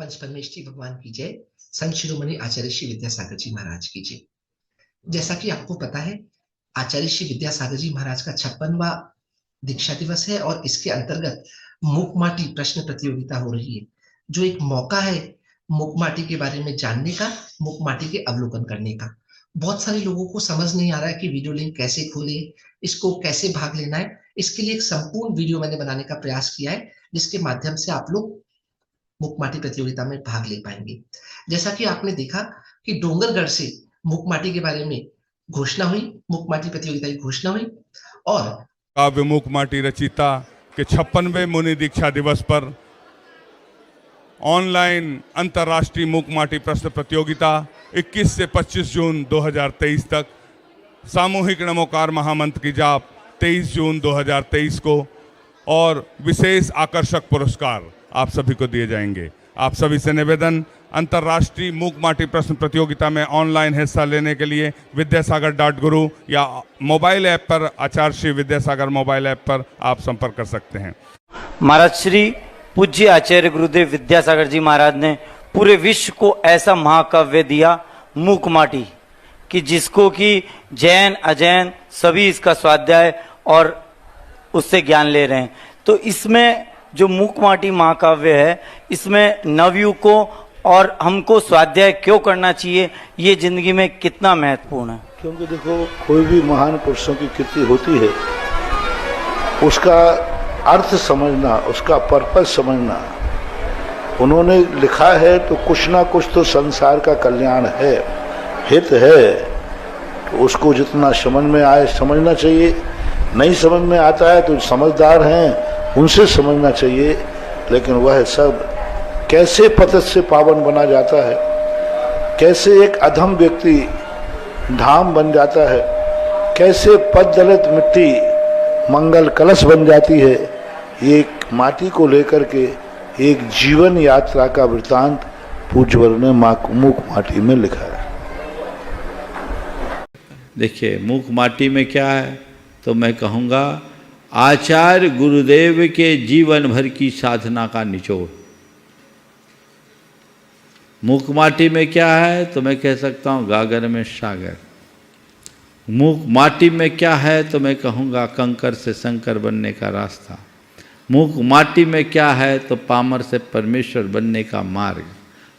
पंचपरमेष्ठी भगवान की जय। संत शिरोमणि आचार्य श्री विद्यासागर जी महाराज की जय। जैसा कि आपको पता है, आचार्य श्री विद्यासागर जी महाराज का 56वां दीक्षा दिवस है और इसके अंतर्गत मुकमाटी प्रश्न प्रतियोगिता हो रही है, जो एक मौका है मुकमाटी के बारे में जानने का, मुकमाटी के अवलोकन करने का। बहुत सारे लोगों को समझ नहीं आ रहा है कि वीडियो लिंक कैसे खोलें, इसको कैसे भाग लेना है। इसके लिए एक संपूर्ण वीडियो मैंने बनाने का प्रयास किया है, जिसके माध्यम से आप लोग मुकमाटी प्रतियोगिता में भाग ले पाएंगे। जैसा कि आपने देखा कि डोंगरगढ़ से मुकमाटी के बारे में घोषणा हुई, मुकमाटी प्रतियोगिता की घोषणा हुई और काव्य मुकमाटी रचिता के 56वें मुनि दीक्षा दिवस पर ऑनलाइन अंतर्राष्ट्रीय मुकमाटी प्रश्न प्रतियोगिता 21 से 25 जून 2023 तक, सामूहिक नमोकार महामंत्र की जाप 23 जून 2023 को और विशेष आकर्षक पुरस्कार आप सभी को दिए जाएंगे। आप सभी से निवेदन, अंतर्राष्ट्रीय मुकमाटी प्रश्न प्रतियोगिता में ऑनलाइन हिस्सा लेने के लिए विद्यासागर.गुरु या मोबाइल ऐप पर आचार्य श्री विद्यासागर मोबाइल ऐप पर आप संपर्क कर सकते हैं। महाराज श्री पूज्य आचार्य गुरुदेव विद्यासागर जी महाराज ने पूरे विश्व को ऐसा महाकाव्य दिया मुकमाटी कि जिसको कि जैन अजैन सभी इसका स्वाध्याय और उससे ज्ञान ले रहे हैं। तो इसमें जो मुकमाटी महाकाव्य है, इसमें नवयुग को और हमको स्वाध्याय क्यों करना चाहिए, ये जिंदगी में कितना महत्वपूर्ण है। क्योंकि देखो, कोई भी महान पुरुषों की कृति होती है, उसका अर्थ समझना, उसका पर्पस समझना। उन्होंने लिखा है तो कुछ ना कुछ तो संसार का कल्याण है, हित है, तो उसको जितना समझ में आए समझना चाहिए। नहीं समझ में आता है तो समझदार हैं, उनसे समझना चाहिए। लेकिन वह सब कैसे पतत से पावन बना जाता है, कैसे एक अधम व्यक्ति धाम बन जाता है, कैसे पद दलित मिट्टी मंगल कलश बन जाती है, एक माटी को लेकर के एक जीवन यात्रा का वृतांत पूज्यवर ने मुकमाटी में लिखा है। देखिए, मुकमाटी में क्या है तो मैं कहूँगा आचार्य गुरुदेव के जीवन भर की साधना का निचोड़। मुकमाटी में क्या है तो मैं कह सकता हूँ गागर में सागर। मुकमाटी में क्या है तो मैं कहूँगा कंकर से शंकर बनने का रास्ता। मुकमाटी में क्या है तो पामर से परमेश्वर बनने का मार्ग।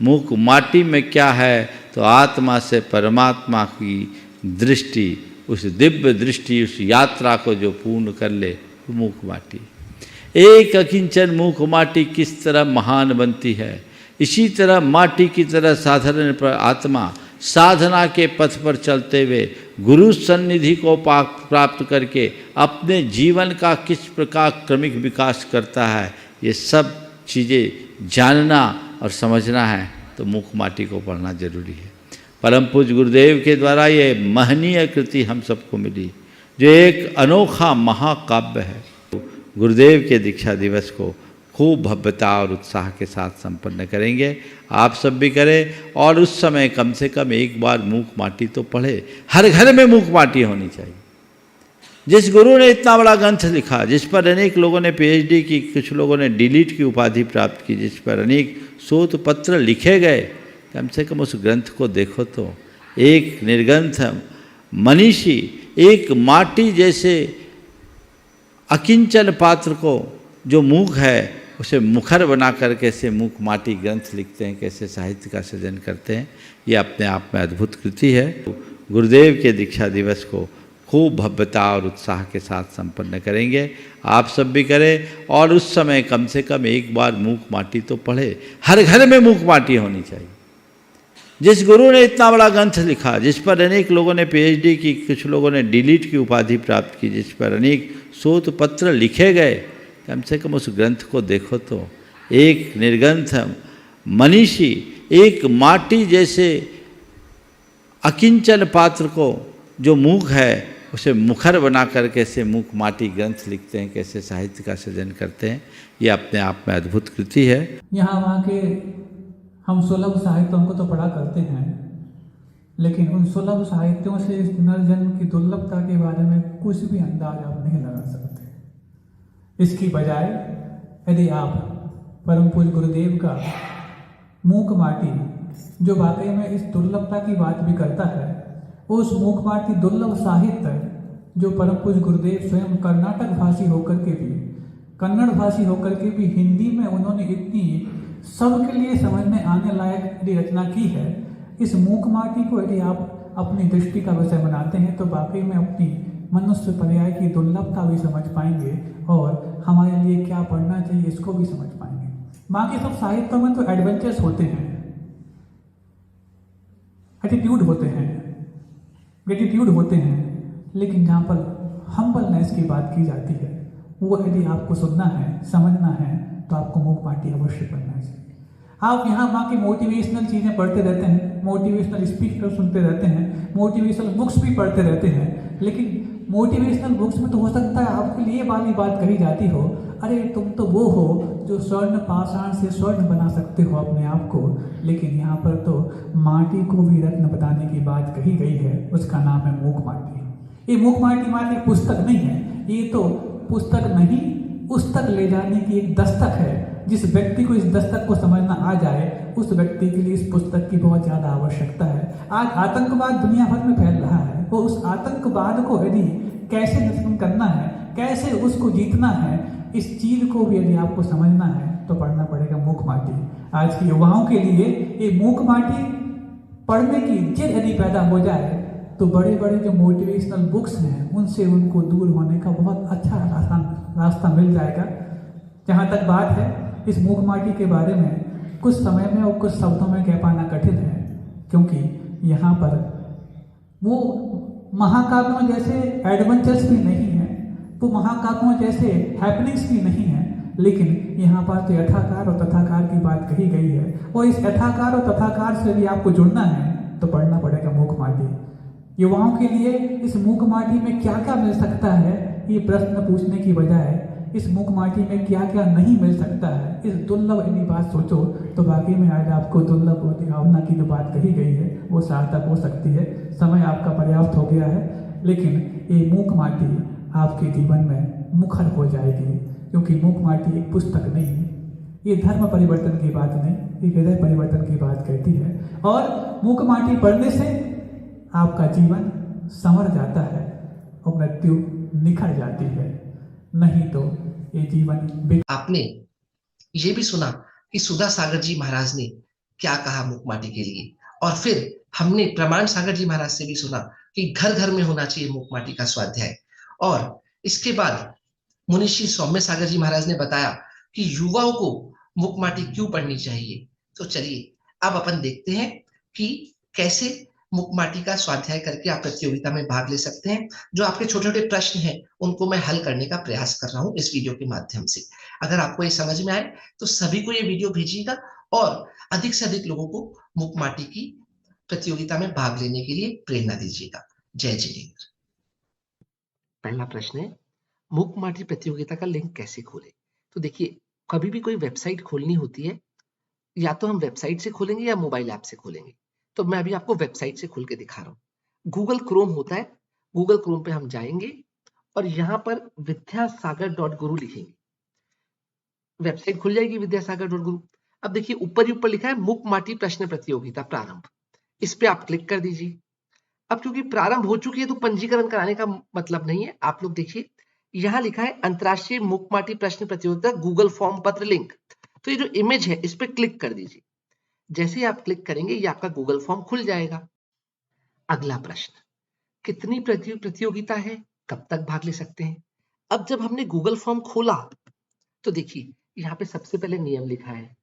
मुकमाटी में क्या है तो आत्मा से परमात्मा की दृष्टि, उस दिव्य दृष्टि, उस यात्रा को जो पूर्ण कर ले, मुकमाटी। एक अकिंचन मुकमाटी किस तरह महान बनती है, इसी तरह माटी की तरह साधारण पर आत्मा साधना के पथ पर चलते हुए गुरु सन्निधि को प्राप्त करके अपने जीवन का किस प्रकार क्रमिक विकास करता है, ये सब चीज़ें जानना और समझना है तो मुकमाटी को पढ़ना जरूरी है। परम पूज्य गुरुदेव के द्वारा ये महनीय कृति हम सबको मिली, जो एक अनोखा महाकाव्य है। गुरुदेव के दीक्षा दिवस को खूब भव्यता और उत्साह के साथ संपन्न करेंगे। आप सब भी करें और उस समय कम से कम एक बार मुकमाटी तो पढ़े। हर घर में मुकमाटी होनी चाहिए। जिस गुरु ने इतना बड़ा ग्रंथ लिखा, जिस पर अनेक लोगों ने PhD की, कुछ लोगों ने डिलीट की उपाधि प्राप्त की, जिस पर अनेक शोध पत्र लिखे गए, कम से कम उस ग्रंथ को देखो तो। एक निर्ग्रंथ मनीषी एक माटी जैसे अकिंचन पात्र को जो मूक है उसे मुखर बना कर कैसे मुकमाटी ग्रंथ लिखते हैं, कैसे साहित्य का सृजन करते हैं, ये अपने आप में अद्भुत कृति है। गुरुदेव के दीक्षा दिवस को खूब भव्यता और उत्साह के साथ संपन्न करेंगे। आप सब भी करें और उस समय कम से कम एक बार मुकमाटी तो पढ़े। हर घर में मुकमाटी होनी चाहिए। जिस गुरु ने इतना बड़ा ग्रंथ लिखा, जिस पर अनेक लोगों ने PhD की, कुछ लोगों ने डिलीट की उपाधि प्राप्त की, जिस पर अनेक शोध पत्र लिखे गए, कम से कम उस ग्रंथ को देखो तो। एक निर्ग्रंथ मनीषी एक माटी जैसे अकिंचन पात्र को जो मूक है उसे मुखर बना कर कैसे मुकमाटी ग्रंथ लिखते हैं, कैसे साहित्य का सृजन करते हैं, ये अपने आप में अद्भुत कृति है। यहाँ वहाँ के हम सुलभ साहित्यों को तो पढ़ा करते हैं, लेकिन उन सुलभ साहित्यों से इस नरजन्म की दुर्लभता के बारे में कुछ भी अंदाज आप नहीं लगा सकते। इसकी बजाय यदि आप परम पूज्य गुरुदेव का मूक माटी, जो वाकई में इस दुर्लभता की बात भी करता है। उस मूक माटी दुर्लभ साहित्य जो परम पूज्य गुरुदेव स्वयं कर्नाटक भाषी होकर के भी, कन्नड़ भाषी होकर के भी हिंदी में उन्होंने इतनी सबके लिए समझ में आने लायक रचना की है। इस मूक माटी को यदि आप अपनी दृष्टि का विषय बनाते हैं तो वाकई में अपनी मनुष्य पर्याय की दुर्लभता भी समझ पाएंगे और हमारे लिए क्या पढ़ना चाहिए इसको भी समझ पाएंगे। बाकी सब साहित्यों में तो एडवेंचर्स होते हैं, एटीट्यूड होते हैं, ग्रेटिट्यूड होते हैं, लेकिन जहाँ पर हम्बलनेस की बात की जाती है वो यदि आपको सुनना है, समझना है तो आपको मूक माटी अवश्य पढ़ना चाहिए। आप यहाँ वहाँ की मोटिवेशनल चीज़ें पढ़ते रहते हैं, मोटिवेशनल स्पीकर सुनते रहते हैं, मोटिवेशनल बुक्स भी पढ़ते रहते हैं, लेकिन मोटिवेशनल बुक्स में तो हो सकता है आपके लिए वाली बात कही जाती हो, अरे तुम तो वो हो जो स्वर्ण पाषाण से स्वर्ण बना सकते हो अपने आप को, लेकिन यहाँ पर तो माटी को भी रत्न बताने की बात कही गई है, उसका नाम है मूक माटी। ये मूक माटी मात्र एक पुस्तक नहीं है, ये तो पुस्तक नहीं उस तक ले जाने की एक दस्तक है। जिस व्यक्ति को इस दस्तक को समझना आ जाए उस व्यक्ति के लिए इस पुस्तक की बहुत ज़्यादा आवश्यकता है। आज आतंकवाद दुनिया भर में फैल रहा है, वो उस आतंकवाद को यदि कैसे नियंत्रण करना है, कैसे उसको जीतना है, इस चीज को भी यदि आपको समझना है तो पढ़ना पड़ेगा मूक माटी। आज के युवाओं के लिए ये मूक माटी पढ़ने की जिद यदि पैदा हो जाए तो बड़े बड़े जो मोटिवेशनल बुक्स हैं उनसे उनको दूर होने का बहुत अच्छा रास्ता मिल जाएगा। जहाँ तक बात है इस मूक माटी के बारे में कुछ समय में और कुछ शब्दों में कह पाना कठिन है, क्योंकि यहाँ पर वो महाकाव्यों जैसे एडवेंचर्स भी नहीं है, वो महाकाव्यों जैसे हैपनिंग्स भी नहीं है, लेकिन यहाँ पर तो यथाकार और तथाकार की बात कही गई है और इस यथाकार और तथाकार से भी आपको जुड़ना है तो पढ़ना पड़ेगा मूक माटी। युवाओं के लिए इस मूक माटी में क्या क्या मिल सकता है ये प्रश्न पूछने की बजाय इस मूक माटी में क्या क्या नहीं मिल सकता है, इस दुर्लभ यदि बात सोचो तो वाकई में आज आपको दुर्लभ और भावना की जो बात कही गई है वो सार्थक हो सकती है। समय आपका पर्याप्त हो गया है, लेकिन ये मूक माटी आपके जीवन में मुखर हो जाएगी, क्योंकि मूक माटी एक पुस्तक नहीं, ये धर्म परिवर्तन की बात नहीं, ये हृदय परिवर्तन की बात कहती है। और मूक माटी पढ़ने से आपका जीवन संवर जाता है और मृत्यु निखर जाती है, नहीं तो ये जीवन। आपने ये भी सुना कि सुधा सागर जी महाराज ने क्या कहा मूक माटी के लिए, और फिर हमने प्रमाण सागर जी महाराज से भी सुना कि घर घर में होना चाहिए मूक माटी का स्वाध्याय। और इसके बाद मुनिश्री सौम्य सागर जी महाराज ने बताया कि युवाओं को मूक माटी क्यों पढ़नी चाहिए। तो चलिए अब अपन देखते हैं कि कैसे मूक माटी का स्वाध्याय करके आप प्रतियोगिता में भाग ले सकते हैं। जो आपके छोटे छोटे प्रश्न हैं उनको मैं हल करने का प्रयास कर रहा हूं इस वीडियो के माध्यम से। अगर आपको ये समझ में आए तो सभी को ये वीडियो भेजिएगा और अधिक से अधिक लोगों को मूक माटी की प्रतियोगिता में भाग लेने के लिए प्रेरणा दीजिएगा। जय जिनेन्द्र। पहला प्रश्न है, मूक माटी प्रतियोगिता का लिंक कैसे खोले। तो देखिए, कभी भी कोई वेबसाइट खोलनी होती है, या तो हम वेबसाइट से खोलेंगे या मोबाइल ऐप से खोलेंगे। तो मैं अभी आपको वेबसाइट से खोल के दिखा रहा हूँ। गूगल क्रोम होता है, गूगल क्रोम पे हम जाएंगे और यहाँ पर विद्यासागर.गुरु लिखेंगे, वेबसाइट खुल जाएगी विद्यासागर.गुरु। अब देखिए ऊपर ही ऊपर लिखा है मूक माटी प्रश्न प्रतियोगिता प्रारंभ, इस पे आप क्लिक कर दीजिए। अब क्योंकि प्रारंभ हो चुकी है तो पंजीकरण कराने का मतलब नहीं है। आप लोग देखिए यहाँ लिखा है अंतरराष्ट्रीय मूक माटी प्रश्न प्रतियोगिता गूगल फॉर्म पत्र लिंक। तो ये जो इमेज है इस पे क्लिक कर दीजिए। जैसे ही आप क्लिक करेंगे ये आपका गूगल फॉर्म खुल जाएगा। अगला प्रश्न, कितनी प्रतियोगिता है, कब तक भाग ले सकते हैं। अब जब हमने गूगल फॉर्म खोला तो देखिए यहाँ पे सबसे पहले नियम लिखा है।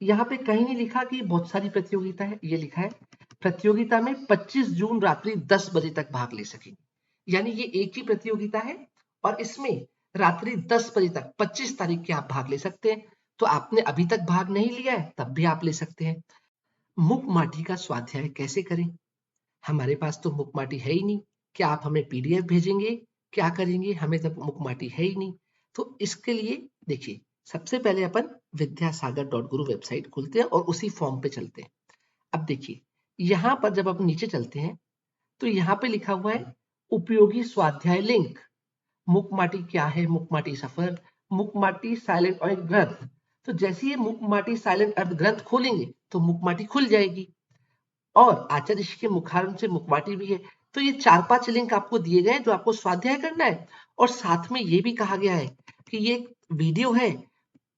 यहाँ पे कहीं नहीं लिखा कि बहुत सारी प्रतियोगिता है, ये लिखा है प्रतियोगिता में 25 जून रात्रि 10 बजे तक भाग ले सकेंगे। यानी ये एक ही प्रतियोगिता है और इसमें रात्रि 10 बजे तक 25 तारीख के आप भाग ले सकते हैं। तो आपने अभी तक भाग नहीं लिया है तब भी आप ले सकते हैं। मूक माटी का स्वाध्याय कैसे करें, हमारे पास तो मूक माटी है ही नहीं, क्या आप हमें पीडीएफ भेजेंगे, क्या करेंगे, हमें तब मूक माटी है ही नहीं। तो इसके लिए देखिए सबसे पहले अपन विद्यासागर.गुरु वेबसाइट खोलते हैं और उसी फॉर्म पे चलते हैं। अब देखिए यहाँ पर जब अपन नीचे चलते हैं तो यहाँ पे लिखा हुआ है उपयोगी स्वाध्याय लिंक। मूक माटी क्या है, मूक माटी सफर, मूक माटी साइलेंट और एक ग्रंथ। तो जैसे ये मुकमाटी साइलेंट अर्थ ग्रंथ खोलेंगे तो मुकमाटी खुल जाएगी, और आचार्य ऋषि के मुखारंभ से मुकमाटी भी है। तो ये 4-5 लिंक आपको दिए गए जो आपको स्वाध्याय करना है, और साथ में ये भी कहा गया है कि ये वीडियो है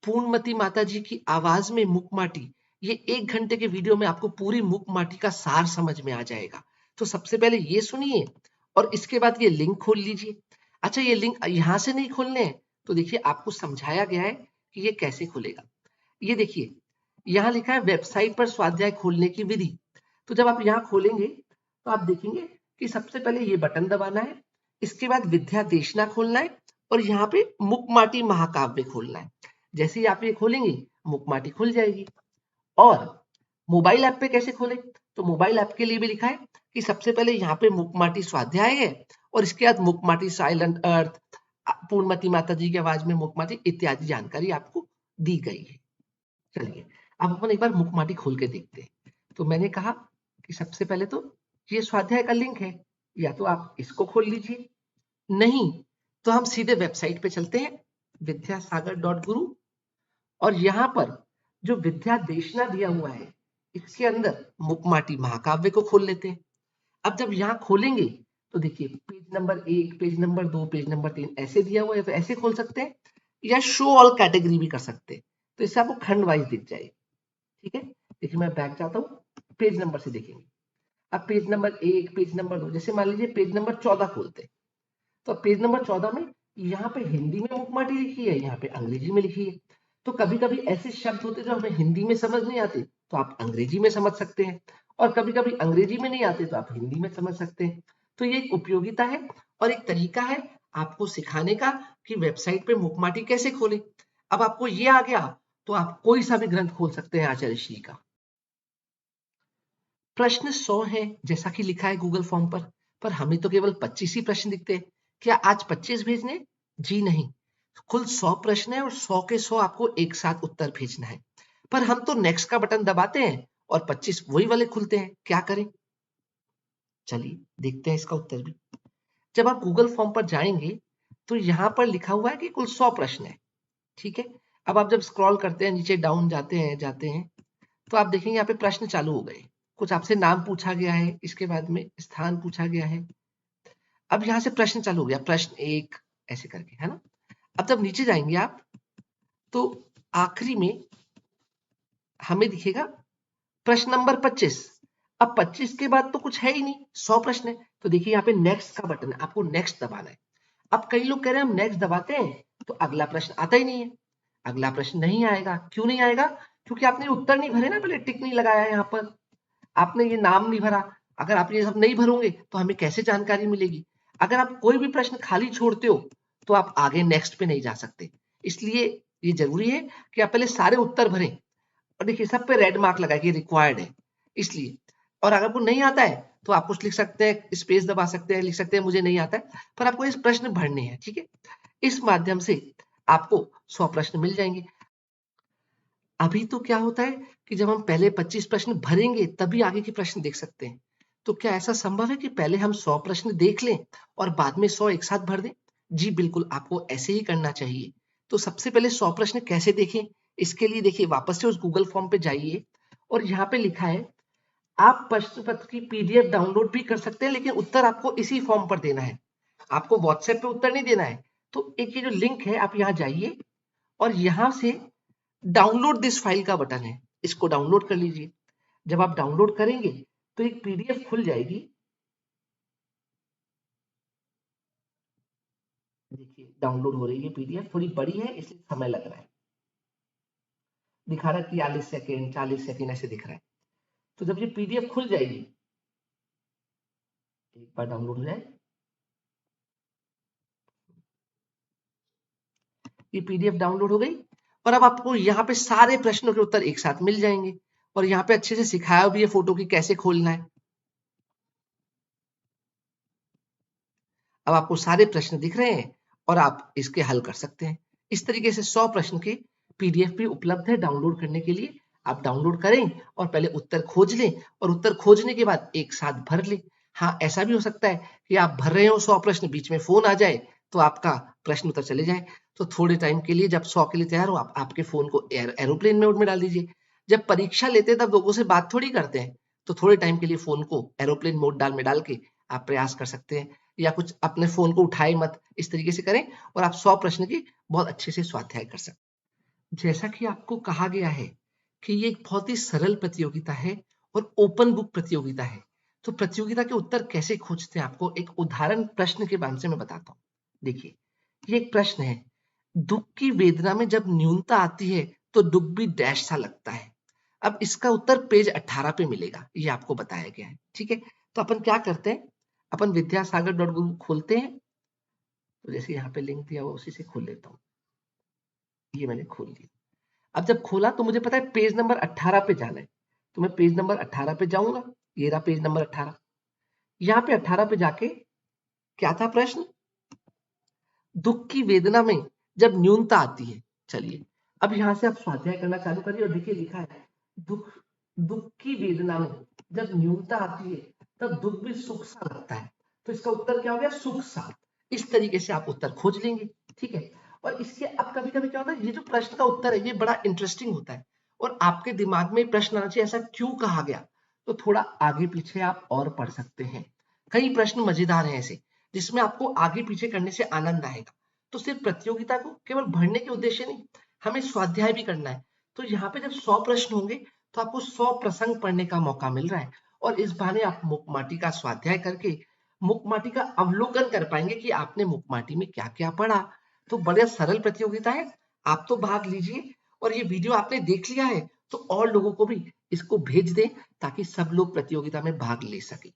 पूर्णमती माता जी की आवाज में मुकमाटी। ये 1 घंटे के वीडियो में आपको पूरी मुकमाटी का सार समझ में आ जाएगा। तो सबसे पहले ये सुनिए और इसके बाद ये लिंक खोल लीजिए। अच्छा, ये लिंक यहां से नहीं खोलने हैं, तो देखिए आपको समझाया गया है कि ये कैसे खुलेगा। ये देखिए यहाँ लिखा है वेबसाइट पर स्वाध्याय खोलने की विधि। तो जब आप यहाँ खोलेंगे तो आप देखेंगे कि सबसे पहले ये बटन दबाना है, इसके बाद विद्या देशना खोलना है, और यहाँ पे मुकमाटी महाकाव्य खोलना है। जैसे ही आप ये खोलेंगे मुकमाटी खुल जाएगी। और मोबाइल ऐप पे कैसे खोले, तो मोबाइल ऐप के लिए भी लिखा है कि सबसे पहले यहाँ पे मुकमाटी स्वाध्याय है, और इसके बाद मुकमाटी साइलेंट अर्थ, पूर्णमती माता जी की आवाज में मुकमाटी इत्यादि जानकारी आपको दी गई है। चलिए अब अपन एक बार मुकमाटी खोल के देखते हैं। तो मैंने कहा कि सबसे पहले तो ये स्वाध्याय का लिंक है, या तो आप इसको खोल लीजिए, नहीं तो हम सीधे वेबसाइट पे चलते हैं विद्यासागर.गुरु, और यहाँ पर जो विद्या देशना दिया हुआ है इसके अंदर मुकमाटी महाकाव्य को खोल लेते हैं। अब जब यहाँ खोलेंगे तो देखिए page number 1, page number 2, page number 3 ऐसे दिया हुआ है, तो ऐसे खोल सकते हैं, या शो ऑल कैटेगरी भी कर सकते हैं, तो इससे आपको खंड वाइज दिख जाएगी। ठीक है, देखिए मैं बैक जाता हूँ, पेज नंबर से देखेंगे। अब पेज नंबर 1, पेज नंबर 2, जैसे मान लीजिए पेज नंबर 14 खोलते हैं, तो पेज नंबर 14 में यहाँ पे हिंदी में मुकमाटी लिखी है, यहाँ पे अंग्रेजी में लिखी है। तो कभी कभी ऐसे शब्द होते हैं जो हमें हिंदी में समझ नहीं आते, तो आप अंग्रेजी में समझ सकते हैं, और कभी कभी अंग्रेजी में नहीं आते तो आप हिंदी में समझ सकते हैं। तो ये एक उपयोगिता है और एक तरीका है आपको सिखाने का कि वेबसाइट पे मुकमाटी कैसे खोले। अब आपको ये आ गया तो आप कोई सा भी ग्रंथ खोल सकते हैं आचार्य श्री का। प्रश्न 100 है जैसा कि लिखा है गूगल फॉर्म पर हमें तो केवल 25 ही प्रश्न दिखते हैं। क्या आज 25 भेजने? जी नहीं, कुल 100 प्रश्न है और 100 के 100 आपको एक साथ उत्तर भेजना है। पर हम तो नेक्स्ट का बटन दबाते हैं और 25 वही वाले खुलते हैं, क्या करें? चलिए देखते हैं इसका उत्तर भी। जब आप गूगल फॉर्म पर जाएंगे तो यहां पर लिखा हुआ है कि कुल 100 प्रश्न है। ठीक है, अब आप जब स्क्रॉल करते हैं नीचे डाउन जाते हैं तो आप देखेंगे यहाँ पे प्रश्न चालू हो गए। कुछ आपसे नाम पूछा गया है, इसके बाद में स्थान पूछा गया है। अब यहां से प्रश्न चालू हो गया, प्रश्न 1 ऐसे करके, है ना। अब जब नीचे जाएंगे आप तो आखिरी में हमें दिखेगा प्रश्न नंबर 25। अब 25 के बाद तो कुछ है ही नहीं, 100 प्रश्न है। तो देखिए यहाँ पे नेक्स्ट का बटन है, आपको नेक्स्ट दबाना है। अब कई लोग कह रहे हैं हम नेक्स्ट दबाते हैं तो अगला प्रश्न आता ही नहीं है। अगला प्रश्न नहीं आएगा, क्यों नहीं आएगा? क्योंकि आपने उत्तर नहीं भरे ना, पहले टिक नहीं लगाया यहाँ पर, आपने ये नाम नहीं भरा। अगर आप ये सब नहीं भरोगे तो हमें कैसे जानकारी मिलेगी? अगर आप कोई भी प्रश्न खाली छोड़ते हो तो आप आगे नेक्स्ट पे नहीं जा सकते। इसलिए ये जरूरी है कि आप पहले सारे उत्तर भरें। और देखिए सब पे रेड मार्क लगा कि रिक्वायर्ड है, इसलिए। और अगर आपको नहीं आता है तो आप कुछ लिख सकते हैं, स्पेस दबा सकते हैं, लिख सकते हैं मुझे नहीं आता है, पर आपको इस प्रश्न भरने हैं। ठीक है, इस माध्यम से आपको 100 प्रश्न मिल जाएंगे। अभी तो क्या होता है कि जब हम पहले 25 प्रश्न भरेंगे तभी आगे के प्रश्न देख सकते हैं। तो क्या ऐसा संभव है कि पहले हम 100 प्रश्न देख लें और बाद में 100 एक साथ भर दें? जी बिल्कुल, आपको ऐसे ही करना चाहिए। तो सबसे पहले 100 प्रश्न कैसे देखें, इसके लिए देखिए वापस से उस गूगल फॉर्म पे जाइए और यहाँ पे लिखा है आप प्रश्न पत्र की PDF डाउनलोड भी कर सकते हैं, लेकिन उत्तर आपको इसी फॉर्म पर देना है। आपको व्हाट्सएप पे उत्तर नहीं देना है। तो एक ये जो लिंक है आप यहाँ जाइए और यहाँ से डाउनलोड दिस फाइल का बटन है, इसको डाउनलोड कर लीजिए। जब आप डाउनलोड करेंगे तो एक PDF खुल जाएगी। देखिए डाउनलोड हो रही है PDF, थोड़ी बड़ी है इसलिए समय लग रहा है, दिखा रहा है 43 सेकेंड 40 सेकेंड ऐसे दिख रहा है। तो जब ये PDF खुल जाएगी, एक बार डाउनलोड हो जाए, ये PDF डाउनलोड हो गई और अब आपको यहाँ पे सारे प्रश्नों के उत्तर एक साथ मिल जाएंगे और यहाँ पे अच्छे से सिखाया भी है फोटो की कैसे खोलना है। अब आपको सारे प्रश्न दिख रहे हैं और आप इसके हल कर सकते हैं। इस तरीके से 100 प्रश्न के PDF भी उपलब्ध है डाउनलोड करने के लिए। आप डाउनलोड करें और पहले उत्तर खोज लें और उत्तर खोजने के बाद एक साथ भर लें। हाँ, ऐसा भी हो सकता है कि आप भर रहे हो 100 प्रश्न, बीच में फोन आ जाए तो आपका प्रश्न उत्तर चले जाए। तो थोड़े टाइम के लिए जब 100 के लिए तैयार हो आप आपके फोन को एरोप्लेन मोड में डाल दीजिए। जब परीक्षा लेते हैं तब लोगों से बात थोड़ी करते हैं, तो थोड़े टाइम के लिए फोन को एरोप्लेन मोड डाल के आप प्रयास कर सकते हैं, या कुछ अपने फोन को उठाए मत, इस तरीके से करें और आप 100 प्रश्न की बहुत अच्छे से स्वाध्याय कर सकते हैं। जैसा कि आपको कहा गया है कि ये एक बहुत ही सरल प्रतियोगिता है और ओपन बुक प्रतियोगिता है, तो प्रतियोगिता के उत्तर कैसे खोजते हैं आपको एक उदाहरण प्रश्न के माध्यम से मैं बताता हूँ। देखिए, ये एक प्रश्न है, दुख की वेदना में जब न्यूनता आती है तो दुख भी डैश सा लगता है। अब इसका उत्तर पेज 18 पे मिलेगा, ये आपको बताया गया है। ठीक है, तो अपन क्या करते हैं, अपन विद्यासागर.गुरु खोलते हैं। तो जैसे यहाँ पे लिंक दिया हुआ उसी से खोल लेता हूँ, ये मैंने खोल लिया। अब जब खोला तो मुझे पता है पेज नंबर 18 पे जाना है, तो मैं पेज नंबर 18 पे जाऊंगा। ये रहा पेज नंबर 18। यहाँ पे 18 पे जाके क्या था प्रश्न, दुख की वेदना में जब न्यूनता आती है। चलिए अब यहां से आप स्वाध्याय करना चालू करिए और देखिए लिखा है दुख की वेदना में जब न्यूनता आती है तब दुख भी सुख सा लगता है। तो इसका उत्तर क्या हो गया, सुख सा। इस तरीके से आप उत्तर खोज लेंगे। ठीक है, और इसके अब कभी कभी क्या होता है, ये जो प्रश्न का उत्तर है ये बड़ा इंटरेस्टिंग होता है और आपके दिमाग में प्रश्न आना चाहिए ऐसा क्यों कहा गया, तो थोड़ा आगे पीछे आप और पढ़ सकते हैं। कई प्रश्न मजेदार हैं ऐसे जिसमें आपको आगे पीछे करने से आनंद आएगा। तो सिर्फ प्रतियोगिता को केवल भरने के उद्देश्य नहीं, हमें स्वाध्याय भी करना है। तो यहाँ पे जब 100 प्रश्न होंगे तो आपको 100 प्रसंग पढ़ने का मौका मिल रहा है और इस बहाने आप मुक्माटी का स्वाध्याय करके मुक्माटी का अवलोकन कर पाएंगे कि आपने मुक्माटी में क्या क्या पढ़ा। तो बड़े सरल प्रतियोगिता है, आप तो भाग लीजिए और ये वीडियो आपने देख लिया है तो और लोगों को भी इसको भेज दें ताकि सब लोग प्रतियोगिता में भाग ले सके।